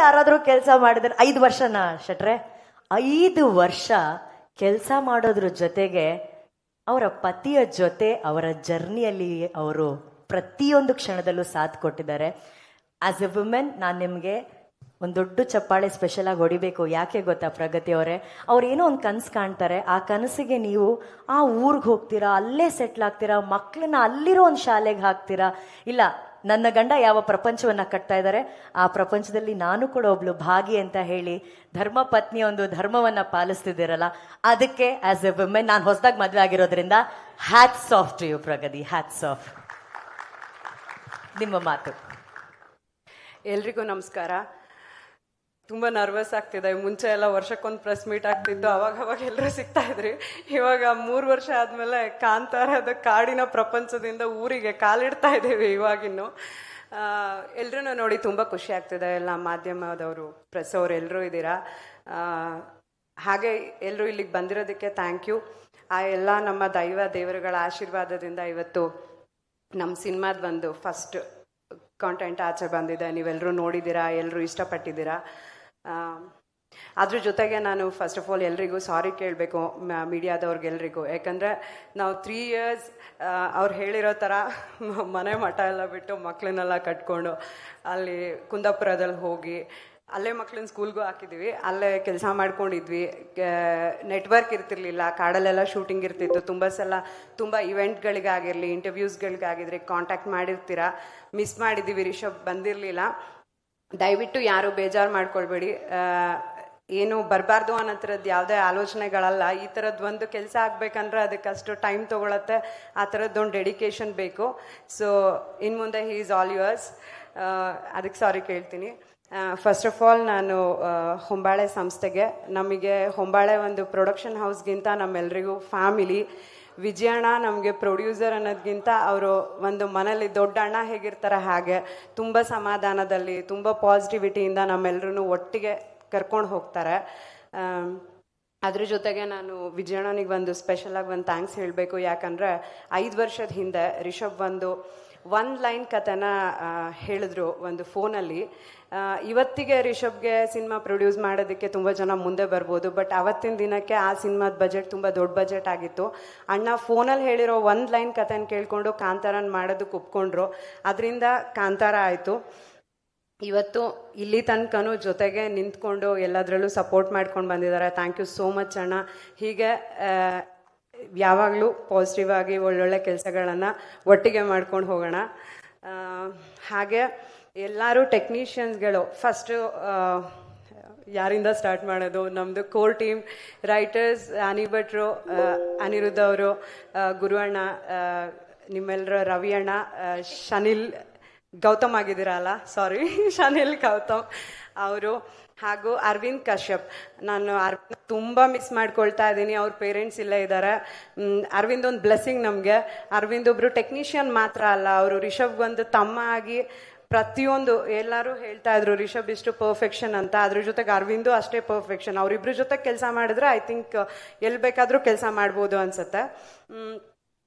ಯಾರಾದರೂ ಕೆಲಸ ಮಾಡಿದ್ರೆ 5 ವರ್ಷನಾ ಶೆಟ್ರೆ? 5 ವರ್ಷ ಕೆಲಸ ಮಾಡೋದ್ರ ಜೊತೆಗೆ ಅವರ ಪತಿಯ ಜೊತೆ ಅವರ ಜರ್ನಿಯಲ್ಲಿ ಅವರು ಪ್ರತಿಯೊಂದು ಕ್ಷಣದಲ್ಲೂ ಸಾಥ್ ಕೊಟ್ಟಿದ್ದಾರೆ. ಆಸ್ ಎ ವುಮೆನ್ ನಾನು ನಿಮಗೆ ಒಂದು ದೊಡ್ಡ ಚಪ್ಪಾಳೆ ಸ್ಪೆಷಲ್ ಆಗಿ ಹೊಡಿಬೇಕು. ಯಾಕೆ ಗೊತ್ತಾ ಪ್ರಗತಿ ಅವರೇ, ಅವ್ರು ಏನೋ ಒಂದು ಕನಸು ಕಾಣ್ತಾರೆ. ಆ ಕನಸಿಗೆ ನೀವು ಆ ಊರಿಗೆ ಹೋಗ್ತೀರಾ, ಅಲ್ಲೇ ಸೆಟ್ಲ್ ಆಗ್ತೀರಾ, ಮಕ್ಕಳನ್ನ ಅಲ್ಲಿರೋ ಒಂದು ಶಾಲೆಗೆ ಹಾಕ್ತೀರಾ. ಇಲ್ಲ, ನನ್ನ ಗಂಡ ಯಾವ ಪ್ರಪಂಚವನ್ನ ಕಟ್ತಾ ಇದ್ದಾರೆ, ಆ ಪ್ರಪಂಚದಲ್ಲಿ ನಾನು ಕೂಡ ಒಬ್ಳು ಭಾಗಿ ಅಂತ ಹೇಳಿ ಧರ್ಮ ಪತ್ನಿಯ ಒಂದು ಧರ್ಮವನ್ನ ಪಾಲಿಸ್ತಿದ್ದೀರಲ್ಲ, ಅದಕ್ಕೆ ಆಸ್ ಎ ವುಮೆನ್ ನಾನು ಹೊಸದಾಗಿ ಮದುವೆ ಆಗಿರೋದ್ರಿಂದ hats off to you Pragati, hats off. ನಿಮ್ಮ ಮಾತು. ಎಲ್ರಿಗೂ ನಮಸ್ಕಾರ. ತುಂಬ ನರ್ವಸ್ ಆಗ್ತಿದೆ. ಮುಂಚೆ ಎಲ್ಲ ವರ್ಷಕ್ಕೊಂದು ಪ್ರೆಸ್ ಮೀಟ್ ಆಗ್ತಿದ್ದು, ಅವಾಗ ಎಲ್ಲರೂ ಸಿಗ್ತಾ ಇದ್ರಿ. ಇವಾಗ 3 ವರ್ಷ ಆದಮೇಲೆ ಕಾಂತಾರದ ಕಾಡಿನ ಪ್ರಪಂಚದಿಂದ ಊರಿಗೆ ಕಾಲಿಡ್ತಾ ಇದ್ದೀವಿ. ಇವಾಗಿನ್ನು ಎಲ್ಲರೂ ನೋಡಿ ತುಂಬ ಖುಷಿ ಆಗ್ತಿದೆ. ಎಲ್ಲ ಮಾಧ್ಯಮದವರು, ಪ್ರೆಸ್ ಅವರು ಎಲ್ಲರೂ ಇದ್ದೀರಾ. ಹಾಗೆ ಎಲ್ಲರೂ ಇಲ್ಲಿಗೆ ಬಂದಿರೋದಕ್ಕೆ ಥ್ಯಾಂಕ್ ಯು. ಆ ಎಲ್ಲ ನಮ್ಮ ದೇವರುಗಳ ಆಶೀರ್ವಾದದಿಂದ ಇವತ್ತು ನಮ್ಮ ಸಿನಿಮಾದ ಒಂದು ಫಸ್ಟ್ ಕಾಂಟೆಂಟ್ ಆಚೆ ಬಂದಿದೆ. ನೀವೆಲ್ಲರೂ ನೋಡಿದ್ದೀರಾ, ಎಲ್ಲರೂ ಇಷ್ಟಪಟ್ಟಿದ್ದೀರಾ. ಅದ್ರ ಜೊತೆಗೆ ನಾನು ಫಸ್ಟ್ ಆಫ್ ಆಲ್ ಎಲ್ರಿಗೂ ಸಾರಿ ಕೇಳಬೇಕು, ಮೀಡಿಯಾದವ್ರಿಗೆಲ್ರಿಗೂ. ಯಾಕಂದರೆ ನಾವು 3 years ಅವ್ರು ಹೇಳಿರೋ ಥರ ಮನೆ ಮಠ ಎಲ್ಲ ಬಿಟ್ಟು ಮಕ್ಕಳನ್ನೆಲ್ಲ ಕಟ್ಕೊಂಡು ಅಲ್ಲಿ ಕುಂದಾಪುರದಲ್ಲಿ ಹೋಗಿ ಅಲ್ಲೇ ಮಕ್ಳನ್ನ ಸ್ಕೂಲ್ಗೂ ಹಾಕಿದ್ವಿ, ಅಲ್ಲೇ ಕೆಲಸ ಮಾಡ್ಕೊಂಡಿದ್ವಿ. ನೆಟ್ವರ್ಕ್ ಇರ್ತಿರ್ಲಿಲ್ಲ, ಕಾಡಲ್ಲೆಲ್ಲ ಶೂಟಿಂಗ್ ಇರ್ತಿತ್ತು. ತುಂಬ ಸಲ ತುಂಬ ಇವೆಂಟ್ಗಳಿಗಾಗಿರಲಿ, ಇಂಟರ್ವ್ಯೂಸ್ಗಳಿಗಾಗಿದ್ರೆ ಕಾಂಟ್ಯಾಕ್ಟ್ ಮಾಡಿರ್ತೀರ. ಮಿಸ್ ಮಾಡಿದ್ದೀವಿ, ರಿಷಬ್ ಬಂದಿರಲಿಲ್ಲ. ದಯವಿಟ್ಟು ಯಾರು ಬೇಜಾರು ಮಾಡ್ಕೊಳ್ಬೇಡಿ. ಏನು ಬರಬಾರ್ದು ಅನ್ನೋಥರದ್ದು ಯಾವುದೇ ಆಲೋಚನೆಗಳಲ್ಲ. ಈ ಥರದ್ದು ಒಂದು ಕೆಲಸ ಆಗಬೇಕಂದ್ರೆ ಅದಕ್ಕಷ್ಟು ಟೈಮ್ ತೊಗೊಳತ್ತೆ. ಆ ಥರದ್ದೊಂದು ಡೆಡಿಕೇಶನ್ ಬೇಕು. ಸೊ ಇನ್ನು ಮುಂದೆ ಹಿ ಈಸ್ ಆಲ್ ಯುವರ್ಸ್. ಅದಕ್ಕೆ ಸಾರಿ ಕೇಳ್ತೀನಿ. ಫಸ್ಟ್ ಆಫ್ ಆಲ್ ನಾನು ಹೊಂಬಾಳೆ ಸಂಸ್ಥೆಗೆ, ನಮಗೆ ಹೊಂಬಾಳೆ ಒಂದು ಪ್ರೊಡಕ್ಷನ್ ಹೌಸ್ಗಿಂತ ನಮ್ಮೆಲ್ಲರಿಗೂ ಫ್ಯಾಮಿಲಿ. ವಿಜಯಣ್ಣ ನಮಗೆ ಪ್ರೊಡ್ಯೂಸರ್ ಅನ್ನೋದ್ಗಿಂತ ಅವರು ಒಂದು ಮನೇಲಿ ದೊಡ್ಡ ಅಣ್ಣ ಹೇಗಿರ್ತಾರೆ ಹಾಗೆ ತುಂಬ ಸಮಾಧಾನದಲ್ಲಿ, ತುಂಬ ಪಾಸಿಟಿವಿಟಿಯಿಂದ ನಮ್ಮೆಲ್ಲರೂ ಒಟ್ಟಿಗೆ ಕರ್ಕೊಂಡು ಹೋಗ್ತಾರೆ. ಅದ್ರ ಜೊತೆಗೆ ನಾನು ವಿಜಯಣ್ಣನಿಗೆ ಒಂದು ಸ್ಪೆಷಲಾಗಿ ಒಂದು ಥ್ಯಾಂಕ್ಸ್ ಹೇಳಬೇಕು. ಯಾಕಂದರೆ 5 ವರ್ಷದ ಹಿಂದೆ ರಿಷಬ್ ಒಂದು ಲೈನ್ ಕಥೆನ ಹೇಳಿದ್ರು ಒಂದು ಫೋನಲ್ಲಿ. ಇವತ್ತಿಗೆ ರಿಷಬ್ಗೆ ಸಿನಿಮಾ ಪ್ರೊಡ್ಯೂಸ್ ಮಾಡೋದಕ್ಕೆ ತುಂಬ ಜನ ಮುಂದೆ ಬರ್ಬೋದು, ಬಟ್ ಅವತ್ತಿನ ದಿನಕ್ಕೆ ಆ ಸಿನಿಮಾದ ಬಜೆಟ್ ತುಂಬ ದೊಡ್ಡ ಬಜೆಟ್ ಆಗಿತ್ತು. ಅಣ್ಣ ಫೋನಲ್ಲಿ ಹೇಳಿರೋ 1 ಲೈನ್ ಕಥೆನ ಕೇಳ್ಕೊಂಡು ಕಾಂತಾರನ ಮಾಡೋದಕ್ಕೆ ಒಪ್ಕೊಂಡ್ರು. ಅದರಿಂದ ಕಾಂತಾರ ಆಯಿತು. ಇವತ್ತು ಇಲ್ಲಿ ತನಕನೂ ಜೊತೆಗೆ ನಿಂತ್ಕೊಂಡು ಎಲ್ಲದರಲ್ಲೂ ಸಪೋರ್ಟ್ ಮಾಡ್ಕೊಂಡು ಬಂದಿದ್ದಾರೆ. ಥ್ಯಾಂಕ್ ಯು ಸೋ ಮಚ್ ಅಣ್ಣ. ಹೀಗೆ ಯಾವಾಗಲೂ ಪಾಸಿಟಿವ್ ಆಗಿ ಒಳ್ಳೊಳ್ಳೆ ಕೆಲಸಗಳನ್ನು ಒಟ್ಟಿಗೆ ಮಾಡ್ಕೊಂಡು ಹೋಗೋಣ. ಹಾಗೆ ಎಲ್ಲರೂ ಟೆಕ್ನಿಷಿಯನ್ಸ್ಗಳು, ಫಸ್ಟು ಯಾರಿಂದ ಸ್ಟಾರ್ಟ್ ಮಾಡೋದು? ನಮ್ಮದು ಕೋರ್ ಟೀಮ್ ರೈಟರ್ಸ್ ಅನಿ ಭಟ್ರು, ಅನಿರುದ್ಧ ಅವರು, ಗುರು ಅಣ್ಣ, ನಿಮ್ಮೆಲ್ಲರ ರವಿ ಅಣ್ಣ, ಶನಿಲ್ ಗೌತಮ್ ಆಗಿದ್ದೀರಲ್ಲ, ಸಾರಿ ಶನಿಲ್ ಗೌತಮ್ ಅವರು, ಹಾಗೂ ಅರವಿಂದ್ ಕಶ್ಯಪ್. ನಾನು ಅರವಿಂದ್ ತುಂಬ ಮಿಸ್ ಮಾಡ್ಕೊಳ್ತಾ ಇದ್ದೀನಿ. ಅವ್ರ ಪೇರೆಂಟ್ಸ್ ಇಲ್ಲೇ ಇದ್ದಾರೆ. ಅರವಿಂದ್ ಒಂದು ಬ್ಲೆಸ್ಸಿಂಗ್ ನಮಗೆ. ಅರವಿಂದ್ ಒಬ್ರು ಟೆಕ್ನಿಷಿಯನ್ ಮಾತ್ರ ಅಲ್ಲ, ಅವರು ರಿಷಬ್ಗೊಂದು ತಮ್ಮ ಆಗಿ ಪ್ರತಿಯೊಂದು, ಎಲ್ಲರೂ ಹೇಳ್ತಾ ಇದ್ರು ರಿಷಬ್ ಇಷ್ಟು ಪರ್ಫೆಕ್ಷನ್ ಅಂತ. ಅದ್ರ ಜೊತೆಗೆ ಅರವಿಂದು ಅಷ್ಟೇ ಪರ್ಫೆಕ್ಷನ್. ಅವರಿಬ್ರು ಜೊತೆ ಕೆಲಸ ಮಾಡಿದ್ರೆ ಐ ಥಿಂಕ್ ಎಲ್ಲಿ ಬೇಕಾದರೂ ಕೆಲಸ ಮಾಡ್ಬೋದು ಅನ್ಸುತ್ತೆ.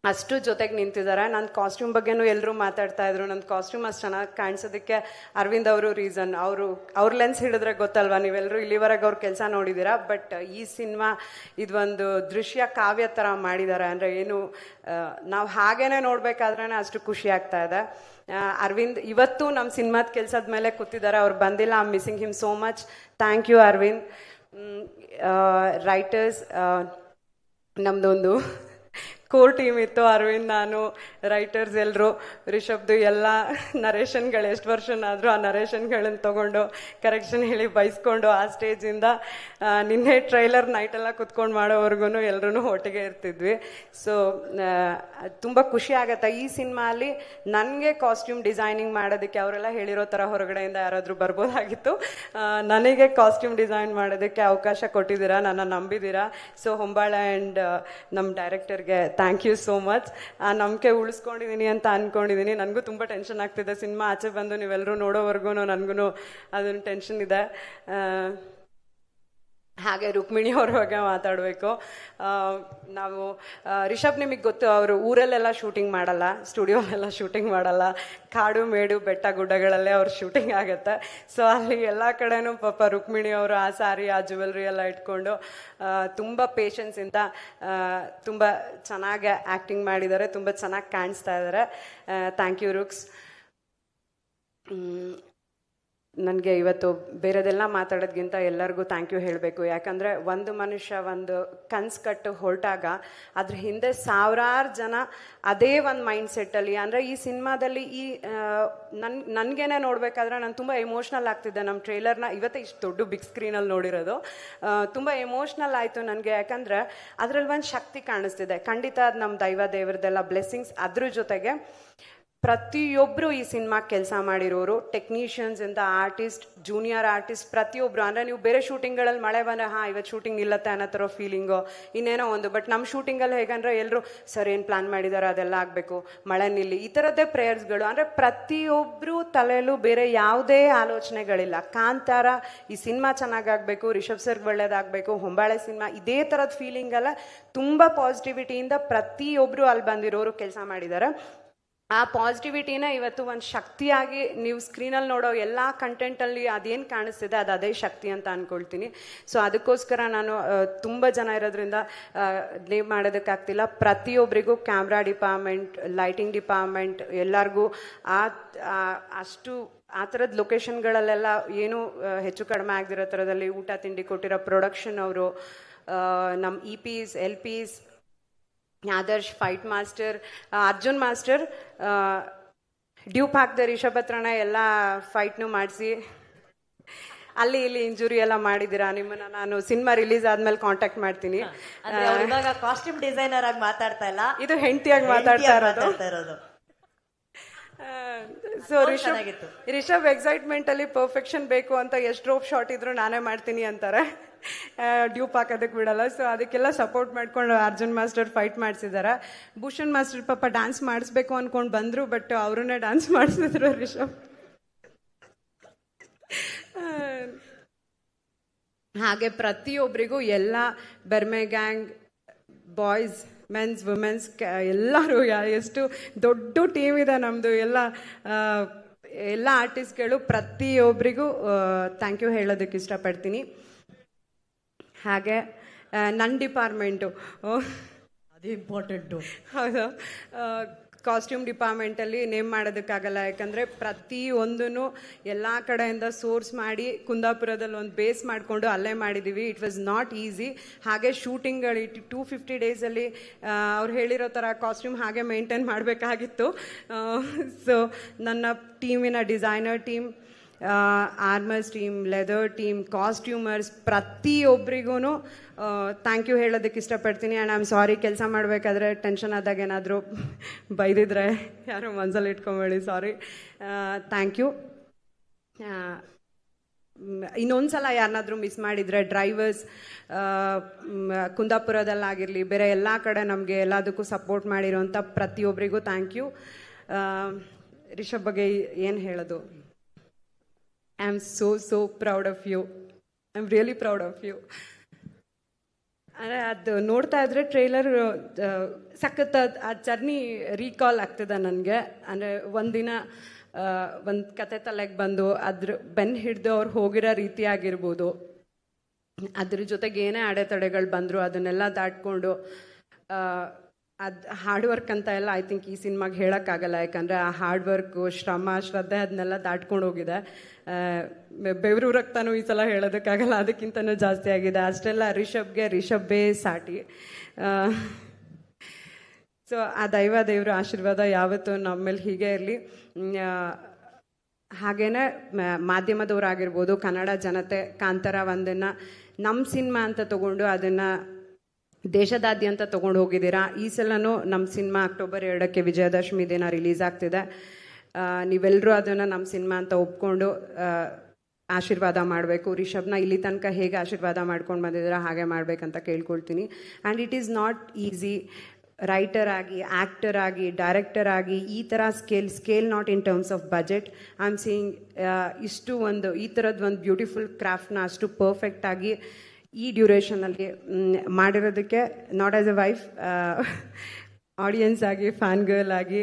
ಅಷ್ಟು ಜೊತೆಗೆ ನಿಂತಿದ್ದಾರೆ. ನನ್ನ ಕಾಸ್ಟ್ಯೂಮ್ ಬಗ್ಗೆನೂ ಎಲ್ಲರೂ ಮಾತಾಡ್ತಾ ಇದ್ರು. ನನ್ನ ಕಾಸ್ಟ್ಯೂಮ್ ಅಷ್ಟು ಚೆನ್ನಾಗಿ ಕಾಣಿಸೋದಕ್ಕೆ ಅರವಿಂದ್ ಅವರು ರೀಸನ್. ಅವ್ರ ಲೆನ್ಸ್ ಹಿಡಿದ್ರೆ ಗೊತ್ತಲ್ವಾ, ನೀವೆಲ್ಲರೂ ಇಲ್ಲಿವರೆಗೆ ಅವ್ರ ಕೆಲಸ ನೋಡಿದ್ದೀರಾ. ಬಟ್ ಈ ಸಿನಿಮಾ ಇದೊಂದು ದೃಶ್ಯ ಕಾವ್ಯ ಥರ ಮಾಡಿದ್ದಾರೆ. ಅಂದರೆ ಏನು, ನಾವು ಹಾಗೇನೆ ನೋಡ್ಬೇಕಾದ್ರೇ ಅಷ್ಟು ಖುಷಿ ಆಗ್ತಾ ಇದೆ. ಅರವಿಂದ್ ಇವತ್ತು ನಮ್ಮ ಸಿನಿಮಾದ ಕೆಲಸದ ಮೇಲೆ ಕೂತಿದ್ದಾರೆ. ಅವ್ರು ಬಂದಿಲ್ಲ. I am missing him so much. Thank you Arvind. Writers, ನಮ್ಮದೊಂದು ಕೋರ್ ಟೀಮ್ ಇತ್ತು. ಅರವಿಂದ್, ನಾನು, ರೈಟರ್ಸ್ ಎಲ್ಲರೂ. ರಿಷಬ್ದು ಎಲ್ಲ ನರೇಷನ್ಗಳು ಎಷ್ಟು ವರ್ಷನಾದರೂ ಆ ನರೇಷನ್ಗಳನ್ನು ತೊಗೊಂಡು ಕರೆಕ್ಷನ್ ಹೇಳಿ ಬಯಸ್ಕೊಂಡು ಆ ಸ್ಟೇಜಿಂದ ನಿನ್ನೆ ಟ್ರೈಲರ್ ನೈಟೆಲ್ಲ ಕುತ್ಕೊಂಡು ಮಾಡೋವರೆಗೂ ಎಲ್ಲರೂ ಒಟ್ಟಿಗೆ ಇರ್ತಿದ್ವಿ. ಸೊ ತುಂಬ ಖುಷಿ ಆಗುತ್ತೆ. ಈ ಸಿನಿಮಾಲಿ ನನಗೆ ಕಾಸ್ಟ್ಯೂಮ್ ಡಿಸೈನಿಂಗ್ ಮಾಡೋದಕ್ಕೆ ಅವರೆಲ್ಲ ಹೇಳಿರೋ ಥರ ಹೊರಗಡೆಯಿಂದ ಯಾರಾದರೂ ಬರ್ಬೋದಾಗಿತ್ತು. ನನಗೆ ಕಾಸ್ಟ್ಯೂಮ್ ಡಿಸೈನ್ ಮಾಡೋದಕ್ಕೆ ಅವಕಾಶ ಕೊಟ್ಟಿದ್ದೀರಾ, ನನ್ನ ನಂಬಿದ್ದೀರಾ. ಸೊ ಹೊಂಬಾಳೆ ಆ್ಯಂಡ್ ನಮ್ಮ ಡೈರೆಕ್ಟರ್ಗೆ ಥ್ಯಾಂಕ್ ಯು ಸೋ ಮಚ್. ಆ ನಂಬಿಕೆ ಉಳಿಸ್ಕೊಂಡಿದ್ದೀನಿ ಅಂತ ಅಂದ್ಕೊಂಡಿದ್ದೀನಿ. ನನಗೂ ತುಂಬ ಟೆನ್ಷನ್ ಆಗ್ತಿದೆ. ಸಿನಿಮಾ ಆಚೆ ಬಂದು ನೀವೆಲ್ಲರೂ ನೋಡೋವರೆಗೂ ನನಗೂ ಅದೊಂದು ಟೆನ್ಷನ್ ಇದೆ. ಹಾಗೆ ರುಕ್ಮಿಣಿ ಅವ್ರ ಬಗ್ಗೆ ಮಾತಾಡಬೇಕು. ನಾವು ರಿಷಬ್ ನಿಮಗೆ ಗೊತ್ತು, ಅವರು ಊರಲ್ಲೆಲ್ಲ ಶೂಟಿಂಗ್ ಮಾಡಲ್ಲ, ಸ್ಟುಡಿಯೋಲೆಲ್ಲ ಶೂಟಿಂಗ್ ಮಾಡಲ್ಲ, ಕಾಡು ಮೇಡು ಬೆಟ್ಟ ಗುಡ್ಡಗಳಲ್ಲೇ ಅವ್ರ ಶೂಟಿಂಗ್ ಆಗುತ್ತೆ. ಸೊ ಅಲ್ಲಿ ಎಲ್ಲ ಕಡೆನೂ ಪಾಪ ರುಕ್ಮಿಣಿ ಅವರು ಆ ಸಾರಿ ಆ ಜ್ಯುವೆಲ್ರಿ ಎಲ್ಲ ಇಟ್ಕೊಂಡು ತುಂಬ ಪೇಷನ್ಸಿಂದ ತುಂಬ ಚೆನ್ನಾಗಿ ಆ್ಯಕ್ಟಿಂಗ್ ಮಾಡಿದ್ದಾರೆ, ತುಂಬ ಚೆನ್ನಾಗಿ ಕಾಣಿಸ್ತಾ ಇದ್ದಾರೆ. ಥ್ಯಾಂಕ್ ಯು ರುಕ್ಸ್. ನನಗೆ ಇವತ್ತು ಬೇರೆದೆಲ್ಲ ಮಾತಾಡೋದ್ಕಿಂತ ಎಲ್ಲರಿಗೂ ಥ್ಯಾಂಕ್ ಯು ಹೇಳಬೇಕು. ಯಾಕಂದರೆ ಒಂದು ಮನುಷ್ಯ ಒಂದು ಕನ್ಸು ಕಟ್ಟು ಹೊರಟಾಗ ಅದ್ರ ಹಿಂದೆ ಸಾವಿರಾರು ಜನ ಅದೇ ಒಂದು ಮೈಂಡ್ ಸೆಟ್ಟಲ್ಲಿ, ಅಂದರೆ ಈ ಸಿನಿಮಾದಲ್ಲಿ ಈ ನನಗೇನೆ ನೋಡಬೇಕಾದ್ರೆ ನಾನು ತುಂಬ ಎಮೋಷ್ನಲ್ ಆಗ್ತಿದ್ದೆ. ನಮ್ಮ ಟ್ರೇಲರ್ನ ಇವತ್ತೇ ಇಷ್ಟು ದೊಡ್ಡ ಬಿಗ್ ಸ್ಕ್ರೀನಲ್ಲಿ ನೋಡಿರೋದು, ತುಂಬ ಎಮೋಷ್ನಲ್ ಆಯಿತು ನನಗೆ. ಯಾಕಂದರೆ ಅದರಲ್ಲಿ ಒಂದು ಶಕ್ತಿ ಕಾಣಿಸ್ತಿದೆ. ಖಂಡಿತ ಅದು ನಮ್ಮ ದೇವ್ರದ್ದೆಲ್ಲ ಬ್ಲೆಸ್ಸಿಂಗ್ಸ್. ಅದ್ರ ಜೊತೆಗೆ ಪ್ರತಿಯೊಬ್ಬರು ಈ ಸಿನಿಮಾಗೆ ಕೆಲಸ ಮಾಡಿರೋರು, ಟೆಕ್ನಿಷಿಯನ್ಸ್ ಇಂದ ಆರ್ಟಿಸ್ಟ್, ಜೂನಿಯರ್ ಆರ್ಟಿಸ್ಟ್, ಪ್ರತಿಯೊಬ್ಬರು. ಅಂದರೆ ನೀವು ಬೇರೆ ಶೂಟಿಂಗ್ಗಳಲ್ಲಿ ಮಳೆ ಬಂದರೆ ಇವತ್ತು ಶೂಟಿಂಗ್ ನಿಲ್ಲತ್ತೆ ಅನ್ನೋ ಥರ ಫೀಲಿಂಗು, ಇನ್ನೇನೋ ಒಂದು. ಬಟ್ ನಮ್ಮ ಶೂಟಿಂಗಲ್ಲಿ ಹೇಗಂದ್ರೆ ಎಲ್ಲರೂ ಸರ್ ಏನು ಪ್ಲ್ಯಾನ್ ಮಾಡಿದ್ದಾರೆ ಅದೆಲ್ಲ ಆಗಬೇಕು, ಮಳೆ ನಿಲ್ಲಿ, ಈ ಥರದ್ದೇ ಪ್ರೇಯರ್ಸ್ಗಳು. ಅಂದರೆ ಪ್ರತಿಯೊಬ್ಬರು ತಲೆಯಲ್ಲೂ ಬೇರೆ ಯಾವುದೇ ಆಲೋಚನೆಗಳಿಲ್ಲ. ಕಾಂತಾರ ಈ ಸಿನಿಮಾ ಚೆನ್ನಾಗಾಗಬೇಕು, ರಿಷಬ್ ಸರ್ಗೆ ಒಳ್ಳೇದಾಗಬೇಕು, ಹೊಂಬಾಳೆ ಸಿನಿಮಾ, ಇದೇ ಥರದ ಫೀಲಿಂಗೆಲ್ಲ ತುಂಬ ಪಾಸಿಟಿವಿಟಿಯಿಂದ ಪ್ರತಿಯೊಬ್ಬರು ಅಲ್ಲಿ ಬಂದಿರೋರು ಕೆಲಸ ಮಾಡಿದ್ದಾರೆ. ಆ ಪಾಸಿಟಿವಿಟಿನ ಇವತ್ತು ಒಂದು ಶಕ್ತಿಯಾಗಿ ನೀವು ಸ್ಕ್ರೀನಲ್ಲಿ ನೋಡೋ ಎಲ್ಲ ಕಂಟೆಂಟಲ್ಲಿ ಅದೇನು ಕಾಣಿಸ್ತಿದೆ ಅದು ಅದೇ ಶಕ್ತಿ ಅಂತ ಅಂದ್ಕೊಳ್ತೀನಿ. ಸೊ ಅದಕ್ಕೋಸ್ಕರ ನಾನು ತುಂಬ ಜನ ಇರೋದ್ರಿಂದ ನೇಮ್ ಮಾಡೋದಕ್ಕಾಗ್ತಿಲ್ಲ. ಪ್ರತಿಯೊಬ್ಬರಿಗೂ ಕ್ಯಾಮ್ರಾ ಡಿಪಾರ್ಟ್ಮೆಂಟ್, ಲೈಟಿಂಗ್ ಡಿಪಾರ್ಟ್ಮೆಂಟ್, ಎಲ್ಲರಿಗೂ ಅಷ್ಟು ಆ ಥರದ ಲೊಕೇಶನ್ಗಳಲ್ಲೆಲ್ಲ ಏನು ಹೆಚ್ಚು ಕಡಿಮೆ ಆಗದಿರೋ ಥರದಲ್ಲಿ ಊಟ ತಿಂಡಿ ಕೊಟ್ಟಿರೋ ಪ್ರೊಡಕ್ಷನ್ ಅವರು, ನಮ್ಮ EPs, LPs, Adarsh, fight master, Arjun master, dupe ಹಾಕ್ದೆ ರಿಷಬ್ ಹತ್ರನ ಎಲ್ಲ ಫೈಟ್ನು ಮಾಡಿಸಿ ಅಲ್ಲಿ ಇಲ್ಲಿ ಇಂಜುರಿ ಎಲ್ಲ ಮಾಡಿದ್ದೀರಾ. ನಿಮ್ಮನ್ನ ನಾನು ಸಿನಿಮಾ ರಿಲೀಸ್ ಆದ್ಮೇಲೆ ಕಾಂಟ್ಯಾಕ್ಟ್ ಮಾಡ್ತೀನಿ. ಇವಾಗ ಕಾಸ್ಟ್ಯೂಮ್ ಡಿಸೈನರ್ ಆಗಿ ಮಾತಾಡ್ತಾ ಇಲ್ಲ, ಇದು ಹೆಂಡತಿಯಾಗಿ ಮಾತಾಡ್ತಾ ಇರೋದು. ಸೊ ರಿಷಬ್ ಎಕ್ಸೈಟ್ಮೆಂಟ್ ಅಲ್ಲಿ ಪರ್ಫೆಕ್ಷನ್ ಬೇಕು ಅಂತ ಎಷ್ಟು ರೋಪ್ ಶಾಟ್ ಇದ್ರು ನಾನೇ ಮಾಡ್ತೀನಿ ಅಂತಾರೆ, ಡ್ಯೂಪ್ ಹಾಕೋದಕ್ಕೆ ಬಿಡಲ್ಲ. ಸೊ ಅದಕ್ಕೆಲ್ಲ ಸಪೋರ್ಟ್ ಮಾಡ್ಕೊಂಡು ಅರ್ಜುನ್ ಮಾಸ್ಟರ್ ಫೈಟ್ ಮಾಡಿಸಿದ್ದಾರೆ. ಭೂಷಣ್ ಮಾಸ್ಟರ್ ಪಾಪ ಡ್ಯಾನ್ಸ್ ಮಾಡಿಸ್ಬೇಕು ಅನ್ಕೊಂಡು ಬಂದ್ರು, ಬಟ್ ಅವ್ರನ್ನೇ ಡ್ಯಾನ್ಸ್ ಮಾಡಿಸಿದ್ರು ರಿಷಬ್. ಹಾಗೆ ಪ್ರತಿಯೊಬ್ಬರಿಗೂ ಎಲ್ಲ ಬೆರ್ಮೆ ಗ್ಯಾಂಗ್, ಬಾಯ್ಸ್, ಮೆನ್ಸ್, ವುಮೆನ್ಸ್, ಎಲ್ಲರೂ ಎಷ್ಟು ದೊಡ್ಡ ಟೀಮ್ ಇದೆ ನಮ್ಮದು. ಎಲ್ಲ ಆರ್ಟಿಸ್ಟ್ಗಳು ಪ್ರತಿಯೊಬ್ಬರಿಗೂ ಥ್ಯಾಂಕ್ ಯು ಹೇಳೋದಕ್ಕೆ ಇಷ್ಟಪಡ್ತೀನಿ. ಹಾಗೆ ನನ್ನ ಡಿಪಾರ್ಟ್ಮೆಂಟು ಅದು ಇಂಪಾರ್ಟೆಂಟು. ಹೌದು, ಕಾಸ್ಟ್ಯೂಮ್ ಡಿಪಾರ್ಟ್ಮೆಂಟಲ್ಲಿ ನೇಮ್ ಮಾಡೋದಕ್ಕಾಗಲ್ಲ. ಯಾಕಂದರೆ ಪ್ರತಿಯೊಂದೂ ಎಲ್ಲ ಕಡೆಯಿಂದ ಸೋರ್ಸ್ ಮಾಡಿ ಕುಂದಾಪುರದಲ್ಲಿ ಒಂದು ಬೇಸ್ ಮಾಡಿಕೊಂಡು ಅಲ್ಲೇ ಮಾಡಿದ್ದೀವಿ. It was not easy. ಹಾಗೆ ಶೂಟಿಂಗ್ಗಳು 250 ಡೇಸಲ್ಲಿ ಅವ್ರು ಹೇಳಿರೋ ಥರ ಕಾಸ್ಟ್ಯೂಮ್ ಹಾಗೆ ಮೇಂಟೈನ್ ಮಾಡಬೇಕಾಗಿತ್ತು. ಸೊ ನನ್ನ ಟೀಮಿನ designer team, armours team, leather team, costumers, ಪ್ರತಿಯೊಬ್ಬರಿಗೂ ಥ್ಯಾಂಕ್ ಯು ಹೇಳೋದಕ್ಕೆ ಇಷ್ಟಪಡ್ತೀನಿ. ಆ್ಯಂಡ್ ಐ ಆಮ್ ಸಾರಿ, ಕೆಲಸ ಮಾಡಬೇಕಾದ್ರೆ ಟೆನ್ಷನ್ ಆದಾಗ ಏನಾದರೂ ಬೈದಿದ್ರೆ ಯಾರು ಮನಸ್ಸಲ್ಲಿ ಇಟ್ಕೊಂಬೇಡಿ, ಸಾರಿ. Thank you. ಇನ್ನೊಂದ್ಸಲ ಯಾರನ್ನಾದರೂ ಮಿಸ್ ಮಾಡಿದರೆ ಡ್ರೈವರ್ಸ್, ಕುಂದಾಪುರದಲ್ಲಾಗಿರಲಿ, ಬೇರೆ ಎಲ್ಲ ಕಡೆ ನಮಗೆ ಎಲ್ಲದಕ್ಕೂ ಸಪೋರ್ಟ್ ಮಾಡಿರೋಂಥ ಪ್ರತಿಯೊಬ್ಬರಿಗೂ ಥ್ಯಾಂಕ್ ಯು. ರಿಷಬ್ ಬಗ್ಗೆ ಏನು ಹೇಳೋದು? I am so proud of you. I am really proud of you. ಅಂದರೆ ಅದು ನೋಡ್ತಾ ಇದ್ರೆ ಟ್ರೈಲರ್ ಸಖತ್ ಆ ಜರ್ನಿ ರೀಕಾಲ್ ಆಗ್ತದೆ ನನಗೆ. ಅಂದರೆ ಒಂದಿನ ಒಂದು ಕತೆ ತಲೆಗೆ ಬಂದು ಅದ್ರ ಬೆನ್ನು ಹಿಡಿದು ಅವ್ರು ಹೋಗಿರೋ ರೀತಿ ಆಗಿರ್ಬೋದು, ಅದ್ರ ಜೊತೆಗೆ ಏನೇ ಅಡೆತಡೆಗಳು ಬಂದರು ಅದನ್ನೆಲ್ಲ ದಾಟ್ಕೊಂಡು ಅದು ಹಾರ್ಡ್ ವರ್ಕ್ ಅಂತ ಎಲ್ಲ ಐ ಥಿಂಕ್ ಈ ಸಿನಿಮಾಗೆ ಹೇಳೋಕ್ಕಾಗಲ್ಲ. ಯಾಕಂದರೆ ಆ ಹಾರ್ಡ್ ವರ್ಕು, ಶ್ರಮ, ಶ್ರದ್ಧೆ ಅದನ್ನೆಲ್ಲ ದಾಟ್ಕೊಂಡು ಹೋಗಿದೆ. ಬೆವರು ರಕ್ತನೂ ಈ ಸಲ ಹೇಳೋದಕ್ಕಾಗಲ್ಲ, ಅದಕ್ಕಿಂತನೂ ಜಾಸ್ತಿ ಆಗಿದೆ. ಅಷ್ಟೆಲ್ಲ ರಿಷಬ್ಬೇ ಸಾಟಿ. ಸೊ ಆ ದೇವ್ರ ಆಶೀರ್ವಾದ ಯಾವತ್ತೂ ನಮ್ಮ ಮೇಲೆ ಹೀಗೆ ಇರಲಿ. ಹಾಗೇನೆ ಮಾಧ್ಯಮದವರಾಗಿರ್ಬೋದು, ಕನ್ನಡ ಜನತೆ ಕಾಂತಾರ ಒಂದನ್ನು ನಮ್ಮ ಸಿನಿಮಾ ಅಂತ ತಗೊಂಡು ಅದನ್ನು ದೇಶದಾದ್ಯಂತ ತೊಗೊಂಡು ಹೋಗಿದ್ದೀರಾ. ಈ ಸಲನೂ ನಮ್ಮ ಸಿನಿಮಾ ಅಕ್ಟೋಬರ್ 2ಕ್ಕೆ ವಿಜಯದಶಮಿ ದಿನ ರಿಲೀಸ್ ಆಗ್ತಿದೆ. ನೀವೆಲ್ಲರೂ ಅದನ್ನು ನಮ್ಮ ಸಿನಿಮಾ ಅಂತ ಒಪ್ಕೊಂಡು ಆಶೀರ್ವಾದ ಮಾಡಬೇಕು. ರಿಷಬ್ನ ಇಲ್ಲಿ ತನಕ ಹೇಗೆ ಆಶೀರ್ವಾದ ಮಾಡ್ಕೊಂಡು ಬಂದಿದ್ದೀರಾ ಹಾಗೆ ಮಾಡಬೇಕಂತ ಕೇಳ್ಕೊಳ್ತೀನಿ. And it is not easy writer ಆಗಿ, ಆ್ಯಕ್ಟರ್ ಆಗಿ, ಡೈರೆಕ್ಟರ್ ಆಗಿ ಈ ಥರ scale not in terms of budget. I am seeing ಈ ಥರದ್ದು ಒಂದು ಬ್ಯೂಟಿಫುಲ್ ಕ್ರಾಫ್ಟ್ನ ಅಷ್ಟು ಪರ್ಫೆಕ್ಟಾಗಿ ಈ ಡ್ಯೂರೇಷನಲ್ಲಿ ಮಾಡಿರೋದಕ್ಕೆ not as a wife, audience ಆಗಿ, ಫ್ಯಾನ್ ಗರ್ಲ್ ಆಗಿ,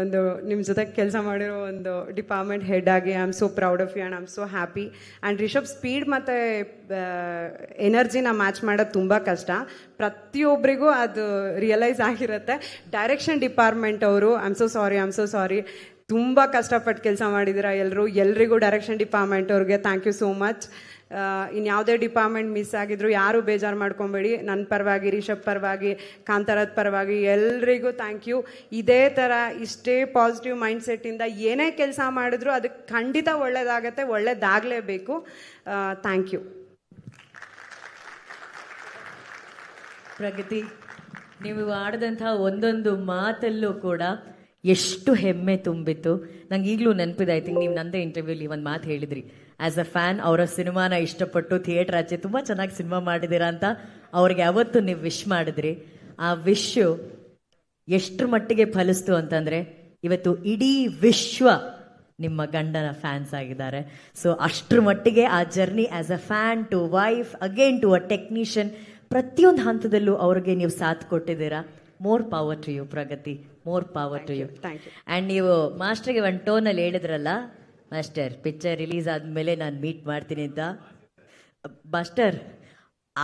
ಒಂದು ನಿಮ್ಮ ಜೊತೆ ಕೆಲಸ ಮಾಡಿರೋ ಒಂದು ಡಿಪಾರ್ಟ್ಮೆಂಟ್ ಹೆಡ್ ಆಗಿ I am so proud of you and I am so happy. And Rishab speed ಮತ್ತು ಎನರ್ಜಿನ ಮ್ಯಾಚ್ ಮಾಡೋದು ತುಂಬ ಕಷ್ಟ, ಪ್ರತಿಯೊಬ್ಬರಿಗೂ ಅದು ರಿಯಲೈಸ್ ಆಗಿರುತ್ತೆ. ಡೈರೆಕ್ಷನ್ ಡಿಪಾರ್ಟ್ಮೆಂಟ್ ಅವರು ಐ ಆಮ್ ಸೋ ಸಾರಿ, ತುಂಬ ಕಷ್ಟಪಟ್ಟು ಕೆಲಸ ಮಾಡಿದ್ದೀರಾ ಎಲ್ರಿಗೂ ಡೈರೆಕ್ಷನ್ ಡಿಪಾರ್ಟ್ಮೆಂಟ್ ಅವ್ರಿಗೆ ಥ್ಯಾಂಕ್ ಯು ಸೋ ಮಚ್. ಇನ್ಯಾವುದೇ ಡಿಪಾರ್ಟ್ಮೆಂಟ್ ಮಿಸ್ ಆಗಿದ್ರು ಯಾರು ಬೇಜಾರು ಮಾಡ್ಕೊಬೇಡಿ, ನನ್ನ ಪರವಾಗಿ, ರಿಷಬ್ ಪರವಾಗಿ, ಕಾಂತಾರದ ಪರವಾಗಿ ಎಲ್ರಿಗೂ ಥ್ಯಾಂಕ್ ಯು. ಇದೇ ಥರ ಇಷ್ಟೇ ಪಾಸಿಟಿವ್ ಮೈಂಡ್ಸೆಟ್ಟಿಂದ ಏನೇ ಕೆಲಸ ಮಾಡಿದ್ರು ಅದಕ್ಕೆ ಖಂಡಿತ ಒಳ್ಳೇದಾಗತ್ತೆ, ಒಳ್ಳೇದಾಗಲೇಬೇಕು. Thank you. ಪ್ರಗತಿ, ನೀವು ಆಡಿದಂತಹ ಒಂದೊಂದು ಮಾತಲ್ಲೂ ಕೂಡ ಎಷ್ಟು ಹೆಮ್ಮೆ ತುಂಬಿತ್ತು. ನಂಗೆ ಈಗಲೂ ನೆನಪಿದೆ. ಐ ಥಿಂಕ್ ನೀವು ನಂದೇ ಇಂಟರ್ವ್ಯೂಲಿ ಒಂದು ಮಾತು ಹೇಳಿದ್ರಿ, ಆಸ್ ಅ ಫ್ಯಾನ್ ಅವರ ಸಿನಿಮಾನ ಇಷ್ಟಪಟ್ಟು ಥಿಯೇಟರ್ ಆಚೆ ತುಂಬ ಚೆನ್ನಾಗಿ ಸಿನಿಮಾ ಮಾಡಿದ್ದೀರಾ ಅಂತ ಅವ್ರಿಗೆ ಅವತ್ತು ನೀವು ವಿಶ್ ಮಾಡಿದ್ರಿ. ಆ ವಿಶ್ ಎಷ್ಟರ ಮಟ್ಟಿಗೆ ಫಲಿಸ್ತು ಅಂತಂದರೆ ಇವತ್ತು ಇಡೀ ವಿಶ್ವ ನಿಮ್ಮ ಗಂಡನ ಫ್ಯಾನ್ಸ್ ಆಗಿದ್ದಾರೆ. ಸೊ ಅಷ್ಟರ ಮಟ್ಟಿಗೆ ಆ journey as a fan to wife again to a technician, ಪ್ರತಿಯೊಂದು ಹಂತದಲ್ಲೂ ಅವ್ರಿಗೆ ನೀವು ಸಾಥ್ ಕೊಟ್ಟಿದ್ದೀರಾ. More power to you Pragati, more power to you. Thank you. And ನೀವು ಮಾಸ್ಟರ್ಗೆ ಒಂದು ಟೋನಲ್ಲಿ ಹೇಳಿದ್ರಲ್ಲ, ಮಾಸ್ಟರ್ ಪಿಕ್ಚರ್ ರಿಲೀಸ್ ಆದಮೇಲೆ ನಾನು ಮೀಟ್ ಮಾಡ್ತೀನಿ ಅಂತ. ಮಾಸ್ಟರ್,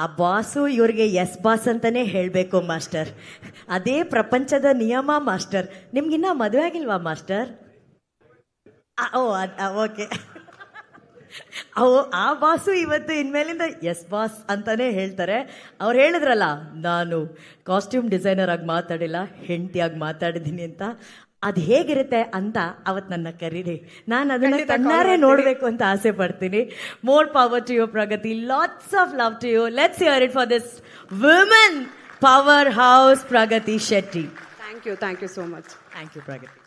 ಆ ಬಾಸು ಇವ್ರಿಗೆ ಎಸ್ ಬಾಸ್ ಅಂತಾನೆ ಹೇಳಬೇಕು ಮಾಸ್ಟರ್. ಅದೇ ಪ್ರಪಂಚದ ನಿಯಮ ಮಾಸ್ಟರ್. ನಿಮ್ಗಿನ್ನ ಮದುವೆ ಆಗಿಲ್ವಾ ಮಾಸ್ಟರ್? ಓಕೆ. ಆ ಬಾಸು ಇವತ್ತು ಇನ್ಮೇಲಿಂದ ಎಸ್ ಬಾಸ್ ಅಂತಾನೆ ಹೇಳ್ತಾರೆ. ಅವ್ರು ಹೇಳಿದ್ರಲ್ಲ, ನಾನು ಕಾಸ್ಟ್ಯೂಮ್ ಡಿಸೈನರ್ ಆಗಿ ಮಾತಾಡಿಲ್ಲ, ಹೆಂಡತಿಯಾಗಿ ಮಾತಾಡಿದ್ದೀನಿ ಅಂತ. ಅದು ಹೇಗಿರುತ್ತೆ ಅಂತ ಅವತ್ತು ನನ್ನ ಕರೀರಿ, ನಾನು ಅದನ್ನ ಕಣ್ಣಾರೆ ನೋಡಬೇಕು ಅಂತ ಆಸೆ ಪಡ್ತೀನಿ. More power to you Pragati, lots of love to you. Let's hear it for this women power house Pragati Shetty. Thank you so much. Thank you Pragathi.